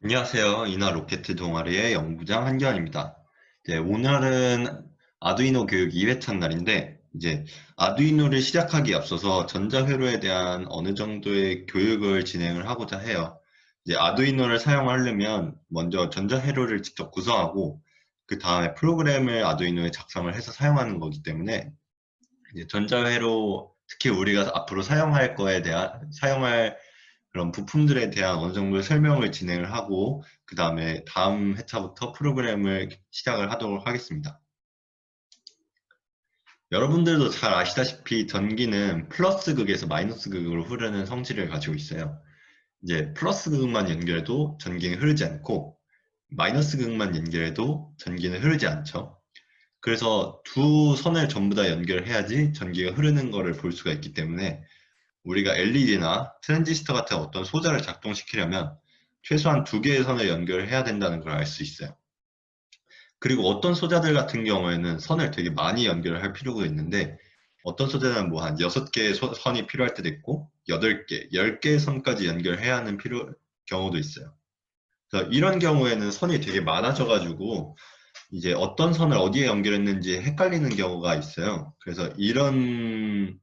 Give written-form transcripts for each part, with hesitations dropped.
안녕하세요. 이나 로켓 동아리의 연구장 한기환입니다. 오늘은 아두이노 교육 2회차 날인데, 아두이노를 시작하기에 앞서서 전자회로에 대한 어느 정도의 교육을 진행을 하고자 해요. 아두이노를 사용하려면 먼저 전자회로를 직접 구성하고, 그 다음에 프로그램을 아두이노에 작성을 해서 사용하는 거기 때문에, 전자회로, 특히 우리가 앞으로 사용할 그런 부품들에 대한 어느 정도의 설명을 진행을 하고 그 다음에 다음 회차부터 프로그램을 시작을 하도록 하겠습니다. 여러분들도 잘 아시다시피 전기는 플러스 극에서 마이너스 극으로 흐르는 성질을 가지고 있어요. 플러스 극만 연결해도 전기는 흐르지 않고 마이너스 극만 연결해도 전기는 흐르지 않죠. 그래서 두 선을 전부 다 연결해야지 전기가 흐르는 것을 볼 수가 있기 때문에 우리가 LED나 트랜지스터 같은 어떤 소자를 작동시키려면 최소한 두 개의 선을 연결해야 된다는 걸 알 수 있어요. 그리고 어떤 소자들 같은 경우에는 선을 되게 많이 연결을 할 필요가 있는데 어떤 소자는 뭐 한 6개의 선이 필요할 때도 있고 8개, 10개의 선까지 연결해야 하는 경우도 있어요. 그래서 이런 경우에는 선이 되게 많아져가지고 이제 어떤 선을 어디에 연결했는지 헷갈리는 경우가 있어요. 그래서 이런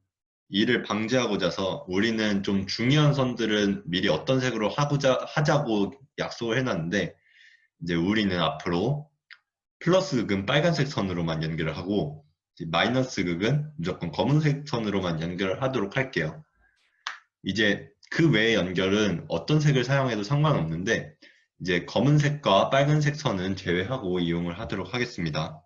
이를 방지하고자서 우리는 좀 중요한 선들은 미리 어떤 색으로 하자고 약속을 해놨는데 이제 우리는 앞으로 플러스 극은 빨간색 선으로만 연결을 하고 이제 마이너스 극은 무조건 검은색 선으로만 연결을 하도록 할게요. 이제 그 외의 연결은 어떤 색을 사용해도 상관없는데 이제 검은색과 빨간색 선은 제외하고 이용을 하도록 하겠습니다.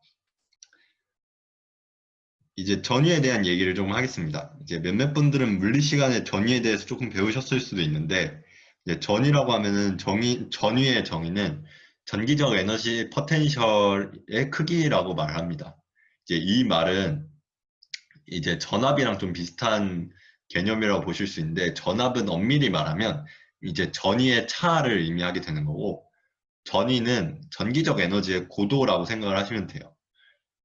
이제 전위에 대한 얘기를 좀 하겠습니다. 이제 몇몇 분들은 물리 시간에 전위에 대해서 조금 배우셨을 수도 있는데, 이제 전위라고 하면은 전위의 정의는 전기적 에너지 포텐셜의 크기라고 말합니다. 이제 이 말은 이제 전압이랑 좀 비슷한 개념이라고 보실 수 있는데, 전압은 엄밀히 말하면 이제 전위의 차를 의미하게 되는 거고, 전위는 전기적 에너지의 고도라고 생각을 하시면 돼요.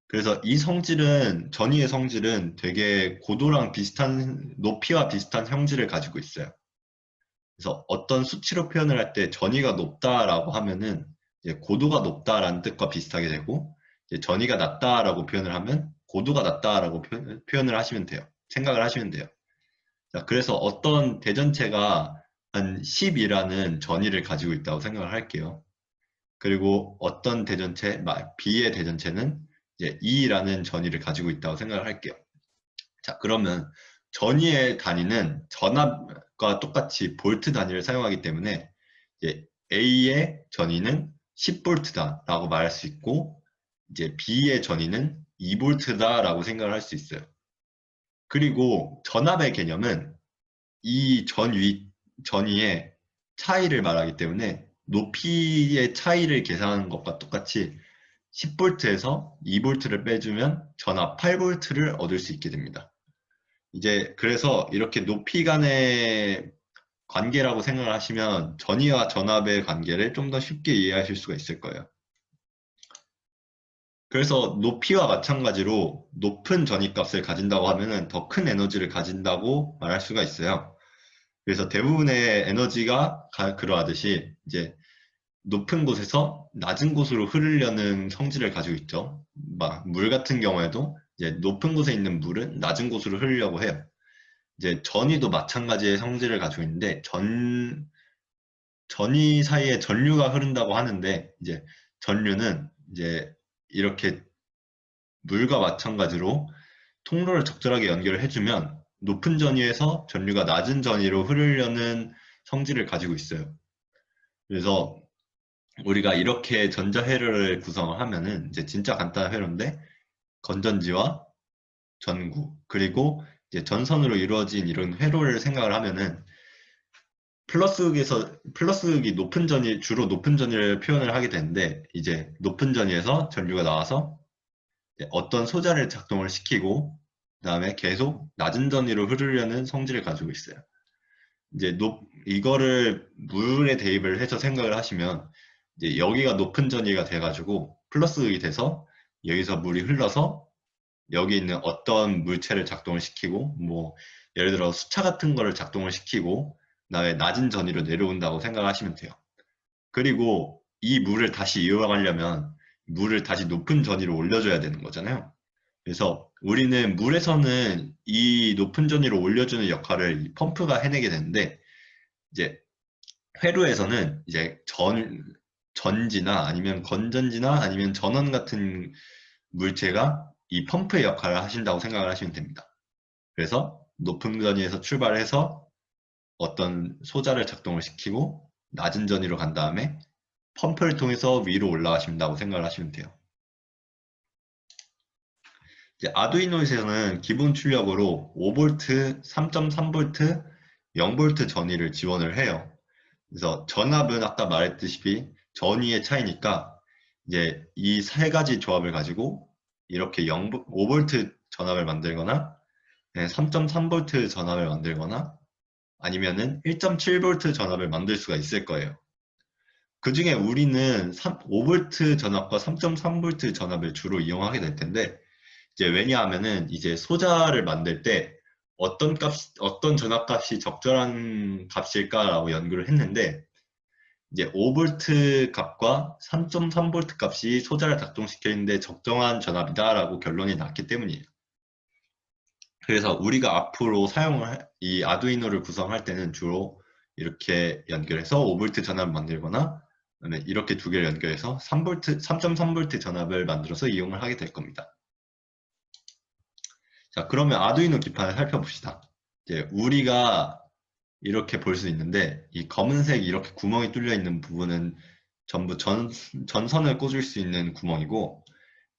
그래서 이 성질은, 전위의 성질은 되게 고도랑 비슷한, 높이와 비슷한 성질을 가지고 있어요. 그래서 어떤 수치로 표현을 할 때 전위가 높다라고 하면은 이제 고도가 높다라는 뜻과 비슷하게 되고, 이제 전위가 낮다라고 표현을 하면 고도가 낮다라고 표현을 하시면 돼요. 생각을 하시면 돼요. 자, 그래서 어떤 대전체가 한 10이라는 전위를 가지고 있다고 생각을 할게요. 그리고 어떤 대전체, B의 대전체는 이제 2라는 전위를 가지고 있다고 생각을 할게요. 자, 그러면 전위의 단위는 전압과 똑같이 볼트 단위를 사용하기 때문에 이제 A의 전위는 10볼트다라고 말할 수 있고 이제 B의 전위는 2볼트다라고 생각을 할 수 있어요. 그리고 전압의 개념은 이 전위의 차이를 말하기 때문에 높이의 차이를 계산하는 것과 똑같이 10볼트에서 2볼트를 빼주면 전압 8볼트를 얻을 수 있게 됩니다. 이제 그래서 이렇게 높이 간의 관계라고 생각을 하시면 전위와 전압의 관계를 좀 더 쉽게 이해하실 수가 있을 거예요. 그래서 높이와 마찬가지로 높은 전위값을 가진다고 하면은 더 큰 에너지를 가진다고 말할 수가 있어요. 그래서 대부분의 에너지가 그러하듯이 이제 높은 곳에서 낮은 곳으로 흐르려는 성질을 가지고 있죠. 막 물 같은 경우에도 이제 높은 곳에 있는 물은 낮은 곳으로 흐르려고 해요. 이제 전위도 마찬가지의 성질을 가지고 있는데 전위 사이에 전류가 흐른다고 하는데 이제 전류는 이제 이렇게 물과 마찬가지로 통로를 적절하게 연결을 해주면 높은 전위에서 전류가 낮은 전위로 흐르려는 성질을 가지고 있어요. 그래서 우리가 이렇게 전자회로를 구성을 하면은 이제 진짜 간단한 회로인데 건전지와 전구 그리고 이제 전선으로 이루어진 이런 회로를 생각을 하면은 플러스극이 높은 전위 주로 높은 전위를 표현을 하게 되는데 이제 높은 전위에서 전류가 나와서 이제 어떤 소자를 작동을 시키고 그다음에 계속 낮은 전위로 흐르려는 성질을 가지고 있어요. 이제 이거를 물에 대입을 해서 생각을 하시면 이제 여기가 높은 전위가 돼가지고 플러스극이 돼서 여기서 물이 흘러서 여기 있는 어떤 물체를 작동을 시키고 뭐 예를 들어 수차 같은 거를 작동을 시키고 그다음에 낮은 전위로 내려온다고 생각하시면 돼요. 그리고 이 물을 다시 이용하려면 물을 다시 높은 전위로 올려줘야 되는 거잖아요. 그래서 우리는 물에서는 이 높은 전위로 올려주는 역할을 이 펌프가 해내게 되는데, 이제 회로에서는 이제 전지나 아니면 건전지나 아니면 전원 같은 물체가 이 펌프의 역할을 하신다고 생각을 하시면 됩니다. 그래서 높은 전위에서 출발해서 어떤 소자를 작동을 시키고 낮은 전위로 간 다음에 펌프를 통해서 위로 올라가신다고 생각을 하시면 돼요. 이제 아두이노에서는 기본 출력으로 5V, 3.3V, 0V 전위를 지원을 해요. 그래서 전압은 아까 말했듯이 전위의 차이니까 이제 이 세 가지 조합을 가지고 이렇게 5V 전압을 만들거나 3.3V 전압을 만들거나 아니면은 1.7V 전압을 만들 수가 있을 거예요. 그 중에 우리는 5V 전압과 3.3V 전압을 주로 이용하게 될 텐데, 이제 왜냐하면은 이제 소자를 만들 때 어떤 전압값이 적절한 값일까라고 연구를 했는데, 이제 5V 값과 3.3V 값이 소자를 작동시키는데 적정한 전압이다라고 결론이 났기 때문이에요. 그래서 우리가 앞으로 이 아두이노를 구성할 때는 주로 이렇게 연결해서 5V 전압을 만들거나 그다음에 이렇게 두 개를 연결해서 3.3V 전압을 만들어서 이용을 하게 될 겁니다. 자, 그러면 아두이노 기판을 살펴봅시다. 이제 우리가 이렇게 볼 수 있는데 이 검은색 이렇게 구멍이 뚫려 있는 부분은 전부 전선을 꽂을 수 있는 구멍이고,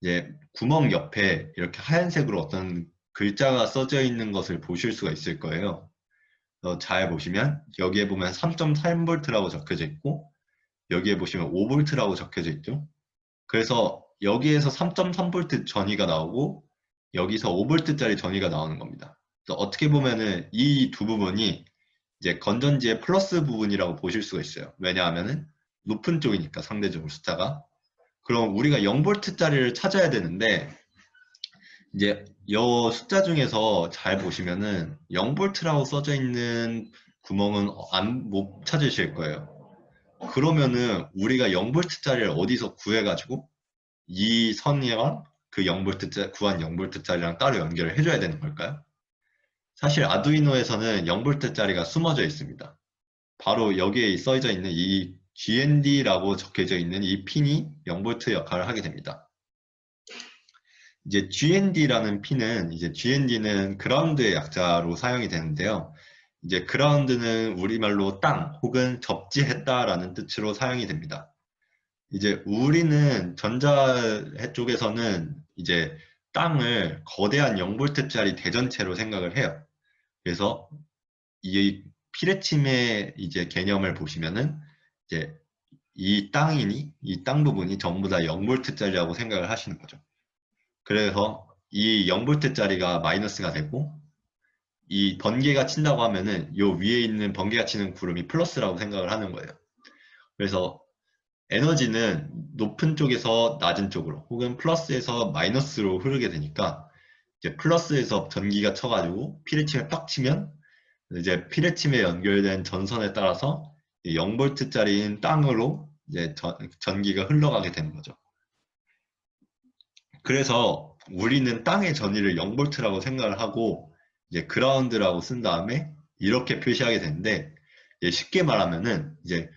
이제 구멍 옆에 이렇게 하얀색으로 어떤 글자가 써져 있는 것을 보실 수가 있을 거예요. 잘 보시면 여기에 보면 3.3V라고 적혀져 있고 여기에 보시면 5V라고 적혀져 있죠. 그래서 여기에서 3.3V 전위가 나오고 여기서 5V짜리 전위가 나오는 겁니다. 그래서 어떻게 보면은 이 두 부분이 이제 건전지의 플러스 부분이라고 보실 수가 있어요. 왜냐하면은 높은 쪽이니까 상대적으로 숫자가. 그럼 우리가 0V짜리를 찾아야 되는데 이제 이 숫자 중에서 잘 보시면은 0V라고 써져 있는 구멍은 못 찾으실 거예요. 그러면은 우리가 0V짜리를 어디서 구해가지고 이 선이랑 그 구한 0V짜리랑 따로 연결을 해줘야 되는 걸까요? 사실 아두이노에서는 0V짜리가 숨어져 있습니다. 바로 여기에 써져 있는 이 GND라고 적혀져 있는 이 핀이 0V 역할을 하게 됩니다. 이제 GND라는 핀은 GND는 그라운드의 약자로 사용이 되는데요. 이제 그라운드는 우리말로 땅 혹은 접지했다라는 뜻으로 사용이 됩니다. 이제 우리는 전자 쪽에서는 이제 땅을 거대한 0V짜리 대전체로 생각을 해요. 그래서 이 피레침의 이제 개념을 보시면은 이제 이 땅 부분이 전부 다 0V짜리라고 생각을 하시는 거죠. 그래서 이 0V짜리가 마이너스가 되고 이 번개가 친다고 하면은 요 위에 있는 번개가 치는 구름이 플러스라고 생각을 하는 거예요. 그래서 에너지는 높은 쪽에서 낮은 쪽으로 혹은 플러스에서 마이너스로 흐르게 되니까 이제 플러스에서 전기가 쳐가지고 피레침에 빡 치면 이제 피레침에 연결된 전선에 따라서 0V짜리인 땅으로 이제 전기가 흘러가게 되는 거죠. 그래서 우리는 땅의 전위를 0V라고 생각을 하고 이제 그라운드라고 쓴 다음에 이렇게 표시하게 되는데, 쉽게 말하면은 이제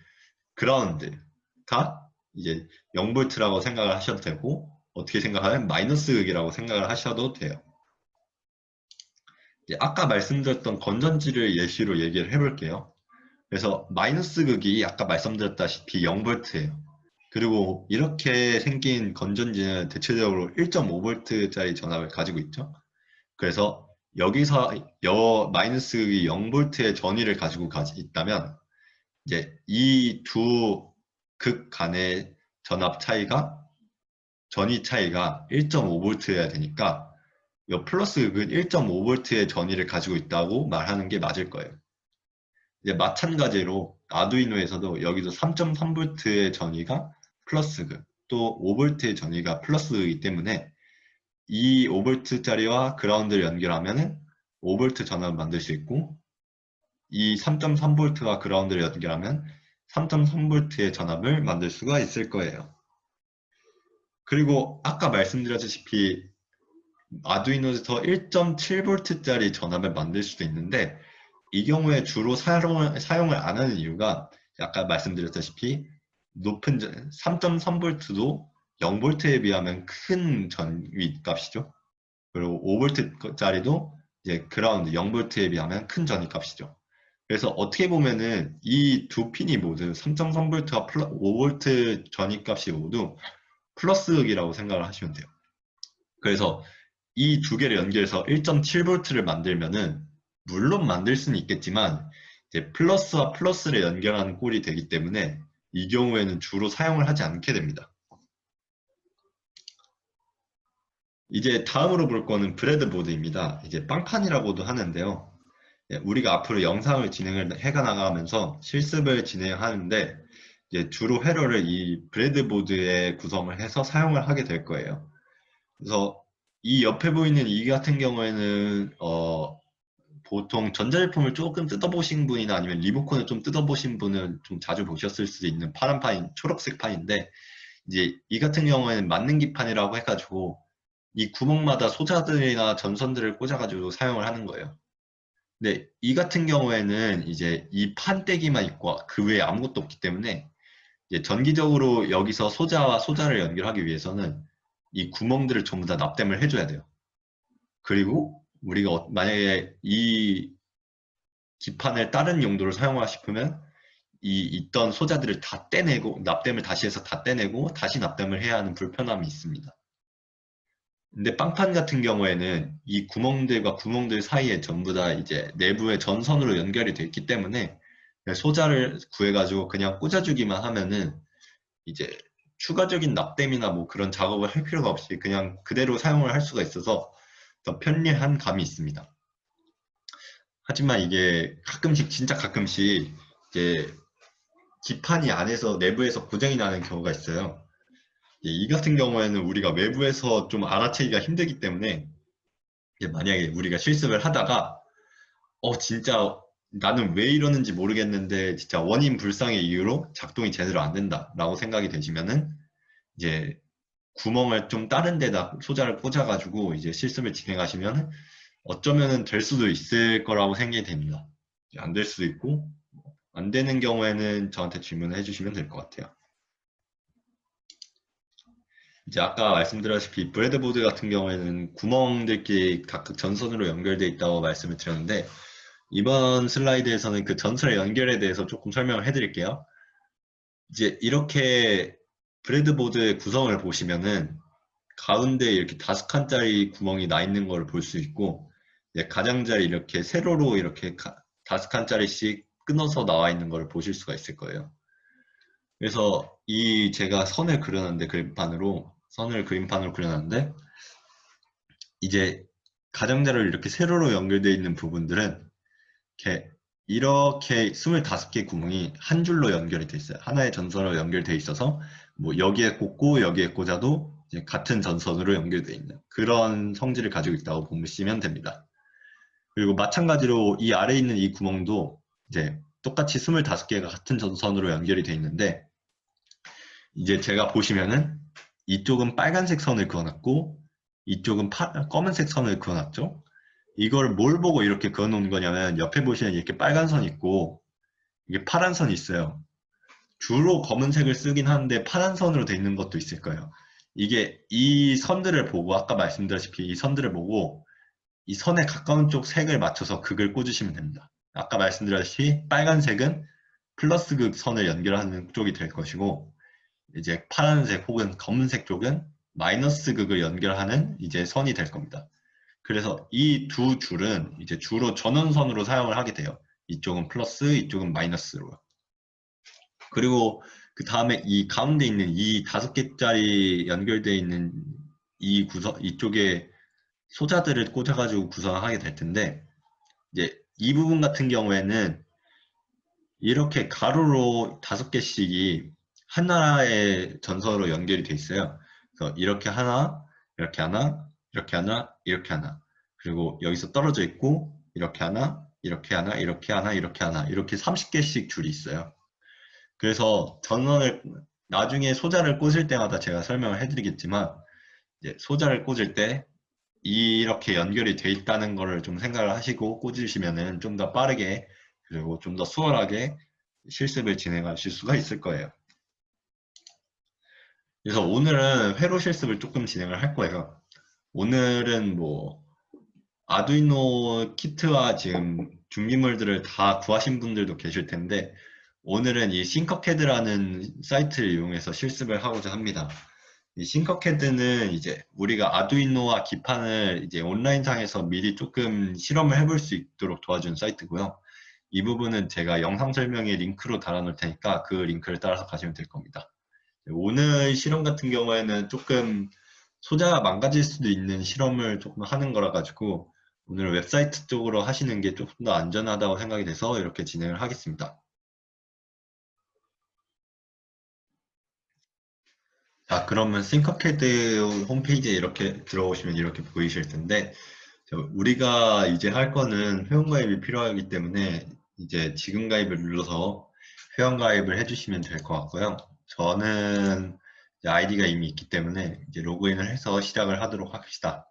그라운드가 이제 0V라고 생각을 하셔도 되고, 어떻게 생각하면 마이너스 극이라고 생각을 하셔도 돼요. 이제 아까 말씀드렸던 건전지를 예시로 얘기를 해볼게요. 그래서 마이너스 극이 아까 말씀드렸다시피 0V예요. 그리고 이렇게 생긴 건전지는 대체적으로 1.5V짜리 전압을 가지고 있죠. 그래서 여기서 마이너스 0V의 전위를 가지고 있다면 이제 이 두 극 간의 전위 차이가 1.5V여야 되니까 이 플러스 극은 1.5V의 전위를 가지고 있다고 말하는 게 맞을 거예요. 이제 마찬가지로 아두이노에서도 여기도 3.3V의 전위가 플러스극, 또 5V의 전위가 플러스이기 때문에 이 5V짜리와 그라운드를 연결하면 5V 전압을 만들 수 있고, 이 3.3V와 그라운드를 연결하면 3.3V의 전압을 만들 수가 있을 거예요. 그리고 아까 말씀드렸다시피 아두이노에서 1.7V짜리 전압을 만들 수도 있는데 이 경우에 주로 사용을 안 하는 이유가 아까 말씀드렸다시피 높은 3.3V도 0V에 비하면 큰 전위 값이죠. 그리고 5V짜리도 이제 그라운드 0V에 비하면 큰 전위 값이죠. 그래서 어떻게 보면은 이 두 핀이 모두 3.3V와 5V 전위 값이 모두 플러스 극이라고 생각을 하시면 돼요. 그래서 이 두 개를 연결해서 1.7V를 만들면은 물론 만들 수는 있겠지만 이제 플러스와 플러스를 연결하는 꼴이 되기 때문에 이 경우에는 주로 사용을 하지 않게 됩니다. 이제 다음으로 볼 거는 브레드보드입니다. 이제 빵판이라고도 하는데요. 우리가 앞으로 영상을 진행을 해가 나가면서 실습을 진행하는데 이제 주로 회로를 이 브레드보드에 구성을 해서 사용을 하게 될 거예요. 그래서 이 옆에 보이는 이 같은 경우에는 보통 전자제품을 조금 뜯어보신 분이나 아니면 리모컨을 좀 뜯어보신 분은 좀 자주 보셨을 수도 있는 파란 판인 초록색 판인데 이제 이 같은 경우에는 만능기판이라고 해가지고 이 구멍마다 소자들이나 전선들을 꽂아가지고 사용을 하는 거예요. 근데 이 같은 경우에는 이제 이 판때기만 있고 그 외에 아무것도 없기 때문에 이제 전기적으로 여기서 소자와 소자를 연결하기 위해서는 이 구멍들을 전부 다 납땜을 해줘야 돼요. 그리고 우리가 만약에 이 기판을 다른 용도로 사용하고 싶으면 이 있던 소자들을 다 떼내고 납땜을 다시 해서 다 떼내고 다시 납땜을 해야 하는 불편함이 있습니다. 근데 빵판 같은 경우에는 이 구멍들과 구멍들 사이에 전부 다 이제 내부의 전선으로 연결이 되어 있기 때문에 소자를 구해가지고 그냥 꽂아주기만 하면은 이제 추가적인 납땜이나 뭐 그런 작업을 할 필요가 없이 그냥 그대로 사용을 할 수가 있어서 더 편리한 감이 있습니다. 하지만 이게 가끔씩 진짜 가끔씩 이제 기판이 안에서 내부에서 고장이 나는 경우가 있어요. 이 같은 경우에는 우리가 외부에서 좀 알아채기가 힘들기 때문에 만약에 우리가 실습을 하다가 진짜 나는 왜 이러는지 모르겠는데 진짜 원인 불상의 이유로 작동이 제대로 안 된다 라고 생각이 되시면은 이제 구멍을 좀 다른 데다 소자를 꽂아가지고 이제 실습을 진행하시면 어쩌면은 될 수도 있을 거라고 생각이 됩니다. 안 될 수도 있고 안 되는 경우에는 저한테 질문을 해주시면 될 것 같아요. 이제 아까 말씀드렸다시피 브레드보드 같은 경우에는 구멍들끼리 각각 전선으로 연결되어 있다고 말씀을 드렸는데 이번 슬라이드에서는 그 전선의 연결에 대해서 조금 설명을 해드릴게요. 이제 이렇게 브레드보드의 구성을 보시면은 가운데 이렇게 5칸짜리 구멍이 나 있는 걸 볼 수 있고 가장자리 이렇게 세로로 이렇게 5칸짜리씩 끊어서 나와 있는 걸 보실 수가 있을 거예요. 그래서 이 제가 선을 그림판으로 그려놨는데 이제 가장자리를 이렇게 세로로 연결되어 있는 부분들은 이렇게 25개 구멍이 한 줄로 연결이 되어 있어요. 하나의 전선으로 연결되어 있어서 뭐 여기에 꽂고 여기에 꽂아도 이제 같은 전선으로 연결되어 있는 그런 성질을 가지고 있다고 보시면 됩니다. 그리고 마찬가지로 이 아래에 있는 이 구멍도 이제 똑같이 25개가 같은 전선으로 연결이 되어 있는데 이제 제가 보시면은 이쪽은 빨간색 선을 그어놨고 이쪽은 검은색 선을 그어놨죠. 이걸 뭘 보고 이렇게 그어놓은 거냐면 옆에 보시면 이렇게 빨간 선이 있고 이게 파란 선이 있어요. 주로 검은색을 쓰긴 하는데 파란 선으로 돼 있는 것도 있을 거예요. 이게 이 선들을 보고 아까 말씀드렸다시피 이 선들을 보고 이 선에 가까운 쪽 색을 맞춰서 극을 꽂으시면 됩니다. 아까 말씀드렸다시피 빨간색은 플러스 극 선을 연결하는 쪽이 될 것이고 이제 파란색 혹은 검은색 쪽은 마이너스 극을 연결하는 이제 선이 될 겁니다. 그래서 이 두 줄은 이제 주로 전원선으로 사용을 하게 돼요. 이쪽은 플러스, 이쪽은 마이너스로. 그리고 그 다음에 이 가운데 있는 이 5개짜리 연결되어 있는 이쪽에 소자들을 꽂아가지고 구성하게 될 텐데, 이제 이 부분 같은 경우에는 이렇게 가로로 5개씩이 하나의 전선으로 연결이 돼 있어요. 그래서 이렇게 하나, 이렇게 하나, 이렇게 하나, 이렇게 하나. 그리고 여기서 떨어져 있고, 이렇게 하나, 이렇게 하나, 이렇게 하나, 이렇게 하나. 이렇게 30개씩 줄이 있어요. 그래서 전원을 나중에 소자를 꽂을 때마다 제가 설명을 해드리겠지만 이제 소자를 꽂을 때 이렇게 연결이 돼 있다는 거를 좀 생각을 하시고 꽂으시면은 좀 더 빠르게 그리고 좀 더 수월하게 실습을 진행하실 수가 있을 거예요. 그래서 오늘은 회로 실습을 조금 진행을 할 거예요. 오늘은 뭐 아두이노 키트와 지금 준비물들을 다 구하신 분들도 계실 텐데 오늘은 이 싱커캐드라는 사이트를 이용해서 실습을 하고자 합니다. 이 싱커캐드는 이제 우리가 아두이노와 기판을 이제 온라인상에서 미리 조금 실험을 해볼 수 있도록 도와준 사이트고요. 이 부분은 제가 영상 설명에 링크로 달아놓을 테니까 그 링크를 따라서 가시면 될 겁니다. 오늘 실험 같은 경우에는 조금 소자가 망가질 수도 있는 실험을 조금 하는 거라 가지고 오늘 웹사이트 쪽으로 하시는 게 조금 더 안전하다고 생각이 돼서 이렇게 진행을 하겠습니다. 자, 그러면 싱커캐드 홈페이지에 이렇게 들어오시면 이렇게 보이실 텐데 우리가 이제 할 거는 회원가입이 필요하기 때문에 이제 지금 가입을 눌러서 회원가입을 해주시면 될 것 같고요. 저는 아이디가 이미 있기 때문에 이제 로그인을 해서 시작을 하도록 합시다.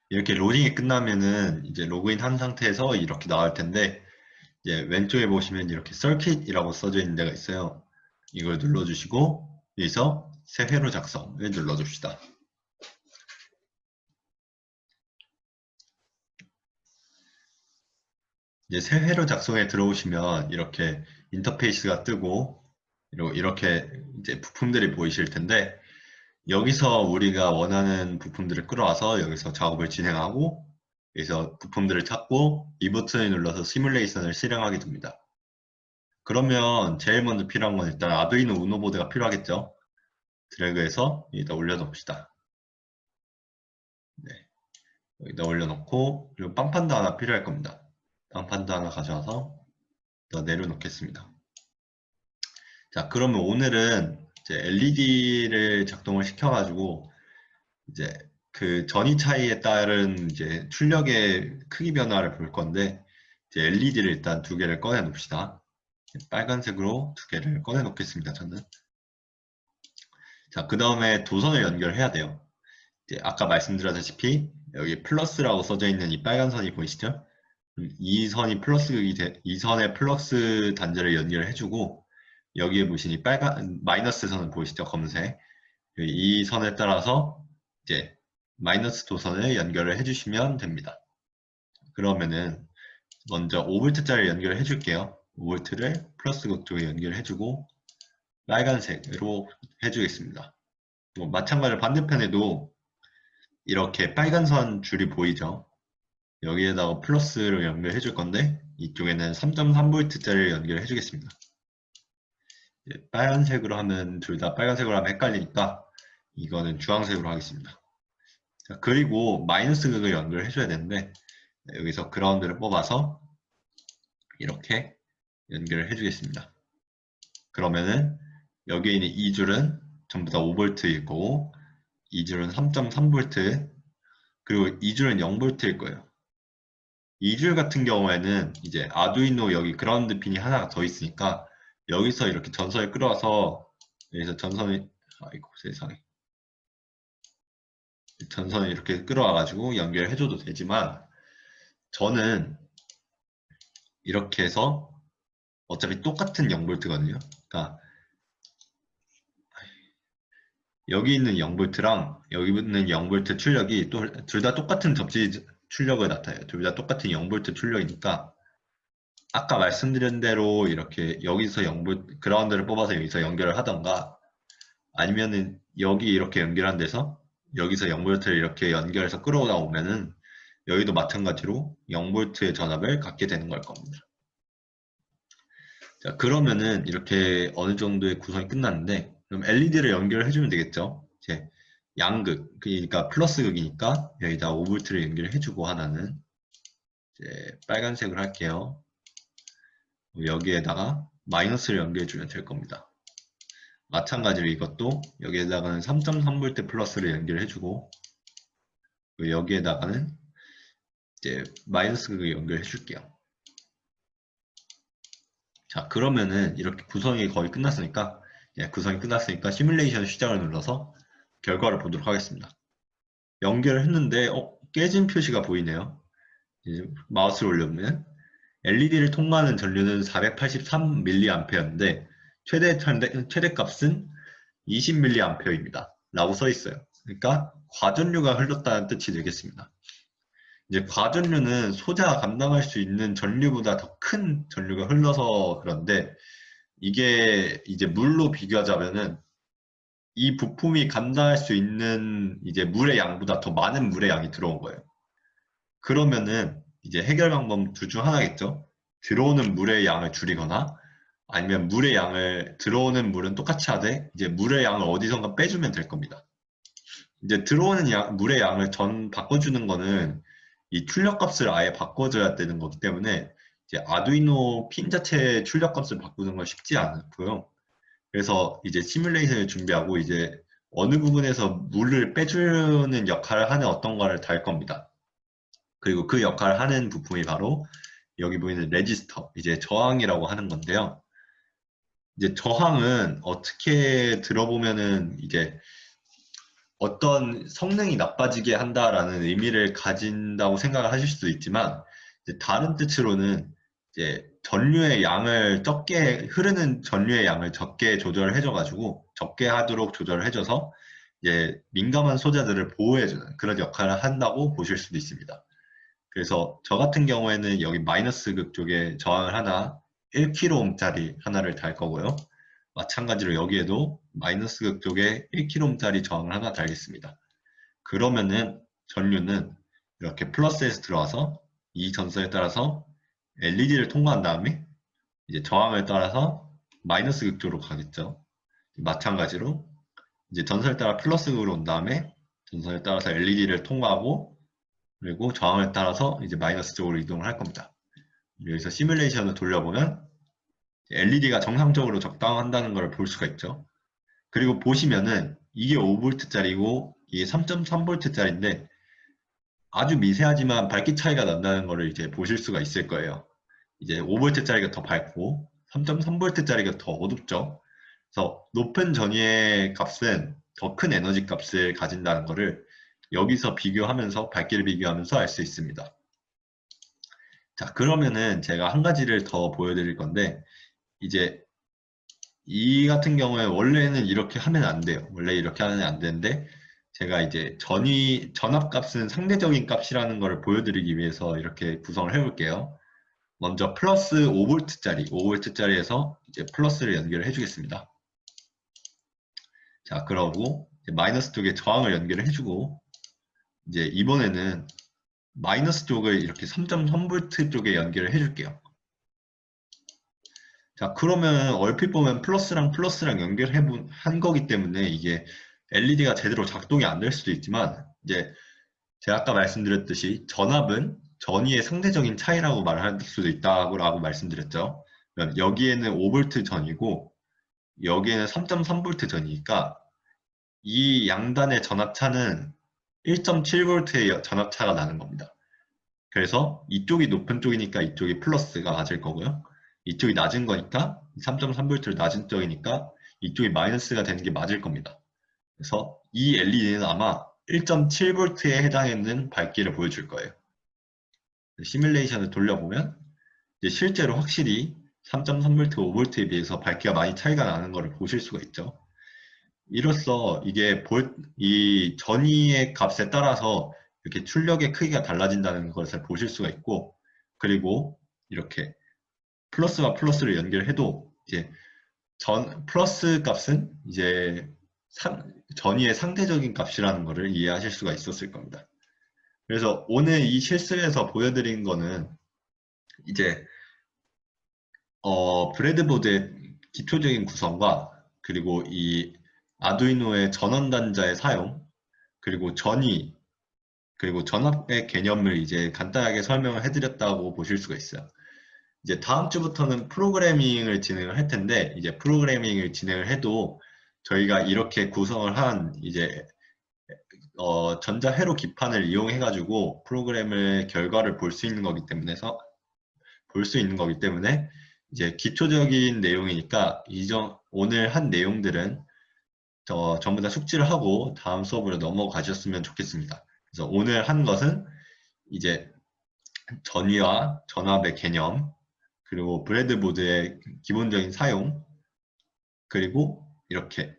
이렇게 로딩이 끝나면은 이제 로그인 한 상태에서 이렇게 나올 텐데 이제 왼쪽에 보시면 이렇게 서킷이라고 써져 있는 데가 있어요. 이걸 눌러주시고 여기서 새 회로 작성을 눌러줍시다. 이제 새 회로 작성에 들어오시면 이렇게 인터페이스가 뜨고 이렇게 이제 부품들이 보이실 텐데 여기서 우리가 원하는 부품들을 끌어와서 여기서 작업을 진행하고 여기서 부품들을 찾고 이 버튼을 눌러서 시뮬레이션을 실행하게 됩니다. 그러면 제일 먼저 필요한 건 일단 아두이노 우노 보드가 필요하겠죠. 드래그해서 여기다 올려놓읍시다. 네, 여기다 올려놓고 그리고 빵판도 하나 필요할 겁니다. 빵판도 하나 가져와서 더 내려놓겠습니다. 자, 그러면 오늘은 이제 LED를 작동을 시켜가지고 이제 그 전위 차이에 따른 이제 출력의 크기 변화를 볼 건데 이제 LED를 일단 두 개를 꺼내 놓읍시다. 빨간색으로 두 개를 꺼내 놓겠습니다. 저는. 자, 그 다음에 도선을 연결해야 돼요. 이제 아까 말씀드렸다시피 여기 플러스라고 써져 있는 이 빨간 선이 보이시죠? 이 선이 이 선에 플러스 단자를 연결해주고 여기에 보시니 빨간 마이너스 선을 보이시죠? 검은색. 이 선에 따라서 이제 마이너스 도선을 연결을 해주시면 됩니다. 그러면은 먼저 5V짜리 연결을 해줄게요. 5V를 플러스 쪽에 연결해주고 빨간색으로 해주겠습니다. 마찬가지로 반대편에도 이렇게 빨간 선 줄이 보이죠? 여기에다가 플러스를 연결해 줄 건데 이쪽에는 3.3V짜리를 연결해 주겠습니다. 빨간색으로 하면 둘 다 빨간색으로 하면 헷갈리니까 이거는 주황색으로 하겠습니다. 자, 그리고 마이너스 극을 연결해 줘야 되는데 여기서 그라운드를 뽑아서 이렇게 연결을 해 주겠습니다. 그러면은 여기에 있는 이 줄은 전부 다 5V일 거고 이 줄은 3.3V 그리고 이 줄은 0V일 거예요. 이 줄 같은 경우에는 이제 아두이노 여기 그라운드 핀이 하나가 더 있으니까 여기서 이렇게 전선을 끌어와서 여기서 전선을 아이고 세상에 전선을 이렇게 끌어와 가지고 연결해 줘도 되지만 저는 이렇게 해서 어차피 똑같은 0V거든요. 그러니까 여기 있는 0V랑 여기 있는 0V 출력이 또 둘 다 똑같은 접지 출력을 나타내요. 둘 다 똑같은 0V 출력이니까 아까 말씀드린 대로 이렇게 여기서 그라운드를 뽑아서 여기서 연결을 하던가 아니면은 여기 이렇게 연결한 데서 여기서 0V를 이렇게 연결해서 끌어오다 오면은 여기도 마찬가지로 0V의 전압을 갖게 되는 걸 겁니다. 자, 그러면은 이렇게 어느 정도의 구성이 끝났는데 그럼 LED를 연결해 주면 되겠죠. 이제 양극, 그러니까 플러스 극이니까 여기다 5V를 연결해 주고 하나는 이제 빨간색으로 할게요. 여기에다가 마이너스를 연결해 주면 될 겁니다. 마찬가지로 이것도 여기에다가는 3.3V 플러스를 연결해 주고 여기에다가는 이제 마이너스 극을 연결해 줄게요. 자, 그러면은 이렇게 구성이 거의 끝났으니까, 구성이 끝났으니까 시뮬레이션 시작을 눌러서 결과를 보도록 하겠습니다. 연결을 했는데, 깨진 표시가 보이네요. 이제 마우스를 올려보면 LED를 통과하는 전류는 483mA인데 최대 값은 20mA입니다. 라고 써 있어요. 그러니까 과전류가 흘렀다는 뜻이 되겠습니다. 이제 과전류는 소자가 감당할 수 있는 전류보다 더 큰 전류가 흘러서 그런데 이게 이제 물로 비교하자면은 이 부품이 감당할 수 있는 이제 물의 양보다 더 많은 물의 양이 들어온 거예요. 그러면은 이제 해결 방법 둘 중 하나겠죠. 들어오는 물의 양을 줄이거나 아니면 들어오는 물은 똑같이 하되 이제 물의 양을 어디선가 빼주면 될 겁니다. 이제 들어오는 물의 양을 바꿔주는 거는 이 출력값을 아예 바꿔줘야 되는 거기 때문에 이제 아두이노 핀 자체의 출력값을 바꾸는 건 쉽지 않고요. 그래서 이제 시뮬레이션을 준비하고 이제 어느 부분에서 물을 빼주는 역할을 하는 어떤가를 달 겁니다. 그리고 그 역할을 하는 부품이 바로 여기 보이는 레지스터, 이제 저항이라고 하는 건데요. 이제 저항은 어떻게 들어보면은 이제 어떤 성능이 나빠지게 한다라는 의미를 가진다고 생각을 하실 수도 있지만 이제 다른 뜻으로는 이제 흐르는 전류의 양을 적게 조절해줘 가지고 적게 하도록 조절을 해줘서 이제 민감한 소자들을 보호해주는 그런 역할을 한다고 보실 수도 있습니다. 그래서 저 같은 경우에는 여기 마이너스 극 쪽에 저항을 하나 1kΩ짜리 하나를 달 거고요. 마찬가지로 여기에도 마이너스 극 쪽에 1kΩ짜리 저항을 하나 달겠습니다. 그러면은 전류는 이렇게 플러스에서 들어와서 이 전선에 따라서 LED를 통과한 다음에 이제 저항을 따라서 마이너스 극 쪽으로 가겠죠. 마찬가지로 이제 전선에 따라 플러스 극으로 온 다음에 전선에 따라서 LED를 통과하고 그리고 저항을 따라서 이제 마이너스 쪽으로 이동을 할 겁니다. 여기서 시뮬레이션을 돌려보면 LED가 정상적으로 적당한다는 걸 볼 수가 있죠. 그리고 보시면은 이게 5V짜리고 이게 3.3V짜리인데 아주 미세하지만 밝기 차이가 난다는 것을 이제 보실 수가 있을 거예요. 이제 5V짜리가 더 밝고 3.3V짜리가 더 어둡죠. 그래서 높은 전위의 값은 더 큰 에너지 값을 가진다는 것을 여기서 비교하면서 밝기를 비교하면서 알 수 있습니다. 자, 그러면은 제가 한 가지를 더 보여드릴 건데 이제 이 같은 경우에 원래는 이렇게 하면 안 돼요. 원래 이렇게 하면 안 되는데 제가 이제 전압값은 상대적인 값이라는 것을 보여드리기 위해서 이렇게 구성을 해볼게요. 먼저 플러스 5V짜리에서 이제 플러스를 연결을 해주겠습니다. 자, 그러고 마이너스 쪽에 저항을 연결을 해주고 이제 이번에는 마이너스 쪽을 이렇게 3.3V 쪽에 연결을 해줄게요. 자, 그러면 얼핏 보면 플러스랑 한 거기 때문에 이게 LED가 제대로 작동이 안 될 수도 있지만 이제 제가 아까 말씀드렸듯이 전압은 전위의 상대적인 차이라고 말할 수도 있다고 말씀드렸죠. 그럼 여기에는 5V 전이고 여기에는 3.3V 전이니까 이 양단의 전압차는 1.7V의 전압차가 나는 겁니다. 그래서 이쪽이 높은 쪽이니까 이쪽이 플러스가 맞을 거고요. 이쪽이 낮은 거니까 3.3V를 낮은 쪽이니까 이쪽이 마이너스가 되는 게 맞을 겁니다. 그래서 이 LED는 아마 1.7V에 해당하는 밝기를 보여줄 거예요. 시뮬레이션을 돌려보면 이제 실제로 확실히 3.3V, 5V에 비해서 밝기가 많이 차이가 나는 것을 보실 수가 있죠. 이로써 이 전위의 값에 따라서 이렇게 출력의 크기가 달라진다는 것을 보실 수가 있고, 그리고 이렇게 플러스와 플러스를 연결해도 이제 플러스 값은 이제 전위의 상대적인 값이라는 것을 이해하실 수가 있었을 겁니다. 그래서 오늘 이 실습에서 보여드린 거는 이제 브레드보드의 기초적인 구성과 그리고 이 아두이노의 전원 단자의 사용 그리고 그리고 전압의 개념을 이제 간단하게 설명을 해드렸다고 보실 수가 있어요. 이제 다음 주부터는 프로그래밍을 진행을 할 텐데 이제 프로그래밍을 진행을 해도 저희가 이렇게 구성을 한 이제 전자회로 기판을 이용해 가지고 프로그램의 결과를 볼 수 있는 거기 때문에 이제 기초적인 내용이니까 오늘 한 내용들은 전부 다 숙지를 하고 다음 수업으로 넘어가셨으면 좋겠습니다. 그래서 오늘 한 것은 이제 전위와 전압의 개념, 그리고 브레드보드의 기본적인 사용, 그리고 이렇게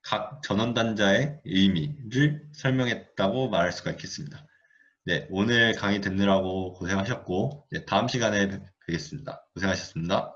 각 전원단자의 의미를 설명했다고 말할 수가 있겠습니다. 네, 오늘 강의 듣느라고 고생하셨고, 네, 다음 시간에 뵙겠습니다. 고생하셨습니다.